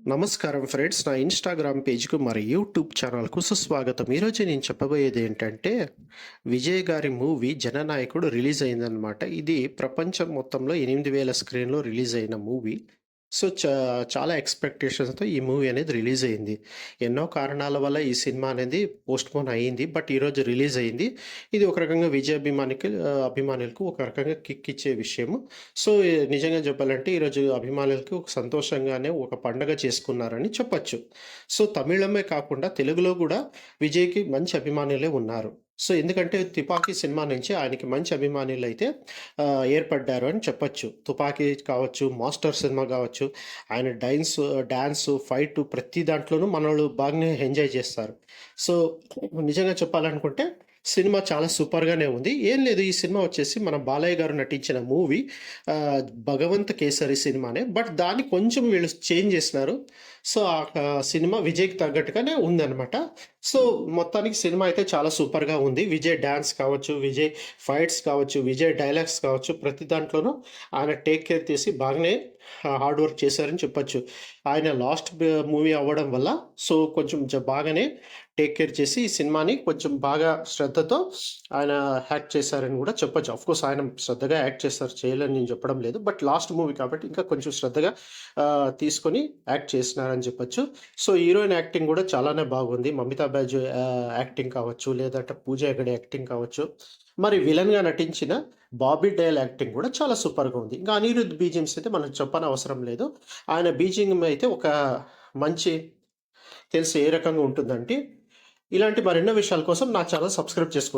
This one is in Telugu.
నమస్కారం ఫ్రెండ్స్. నా ఇన్‌స్టాగ్రామ్ పేజ్‌కు మరి యూట్యూబ్ ఛానల్‌కు సుస్వాగతం. ఈరోజు నేను చెప్పబోయేది ఏంటంటే, విజయ్ గారి మూవీ 'జననాయకుడు' రిలీజ్ అయిందనమాట. ఇది ప్రపంచం మొత్తంలో 8,000 స్క్రీన్‌లో రిలీజ్ అయిన మూవీ. సో, చాలా ఎక్స్‌పెక్టేషన్స్‌తో ఈ మూవీ అనేది రిలీజ్ అయింది. ఎన్నో కారణాల వల్ల ఈ సినిమా అనేది పోస్ట్‌పోన్ అయింది. బట్ ఈరోజు రిలీజ్ అయింది. ఇది ఒక రకంగా విజయ్ అభిమానులకు ఒక రకంగా కిక్ ఇచ్చే విషయము. సో, నిజంగా చెప్పాలంటే ఈరోజు అభిమానులకి ఒక సంతోషంగానే ఒక పండగ చేసుకున్నారని చెప్పొచ్చు. సో, తమిళమే కాకుండా తెలుగులో గూడా విజయ్‌కి మంచి అభిమానులే ఉన్నారు. సో, ఎందుకంటే 'తుపాకీ' సినిమా నుంచి ఆయనకి మంచి అభిమానులైతే ఏర్పడ్డారు అని చెప్పొచ్చు. 'తుపాకీ' కావచ్చు, 'మాస్టర్' సినిమా కావచ్చు, ఆయన డాన్సు, ఫైటు ప్రతి దాంట్లోనూ మనోళ్ళు బాగానే ఎంజాయ్ చేస్తారు. సో, నిజంగా చెప్పాలనుకుంటే సినిమా చాలా సూపర్‌గానే ఉంది. ఏం లేదు, ఈ సినిమా వచ్చేసి మన బాలయ్య గారు నటించిన మూవీ 'భగవంత్ కేసరి' సినిమానే. బట్ దాన్ని కొంచెం వీళ్ళు చేంజ్ చేసినారు. సో, సినిమా విజయ్‌కి తగ్గట్టుగానే ఉందనమాట. సో, మొత్తానికి సినిమా అయితే చాలా సూపర్‌గా ఉంది. విజయ్ డాన్స్ కావచ్చు, విజయ్ ఫైట్స్ కావచ్చు, విజయ్ డైలాగ్స్ కావచ్చు, ప్రతి దాంట్లోనూ ఆయన టేక్ కేర్ తీసి బాగానే హార్డ్ వర్క్ చేశారని చెప్పొచ్చు. ఆయన లాస్ట్ మూవీ అవ్వడం వల్ల సో, కొంచెం బాగానే టేక్ కేర్ చేసి ఈ సినిమాని కొంచెం బాగా శ్రద్ధతో ఆయన యాక్ట్ చేశారని కూడా చెప్పొచ్చు. ఆఫ్‌కోర్స్ ఆయన శ్రద్ధగా యాక్ట్ చేస్తారు, చేయలేదని నేను చెప్పడం లేదు. బట్ లాస్ట్ మూవీ కాబట్టి ఇంకా కొంచెం శ్రద్ధగా తీసుకొని యాక్ట్ చేసినారని చెప్పొచ్చు. సో, హీరోయిన్ యాక్టింగ్ కూడా చాలానే బాగుంది. మమితా బైజు యాక్టింగ్ కావచ్చు, లేదంటే పూజా హెగడే యాక్టింగ్ కావచ్చు. మరి విలన్‌గా నటించిన బాబీ డేల్ యాక్టింగ్ కూడా చాలా సూపర్‌గా ఉంది. ఇంకా అనిరుద్ బీజీఎమ్స్ అయితే మనం చెప్పనవసరం లేదు. ఆయన బీజీఎం అయితే ఒక మంచి తెలుసు ఏ రకంగా ఉంటుందంటే, ఇలాంటి మరెన్నో విషయాల కోసం నా ఛానల్ సబ్స్క్రైబ్ చేసుకోండి.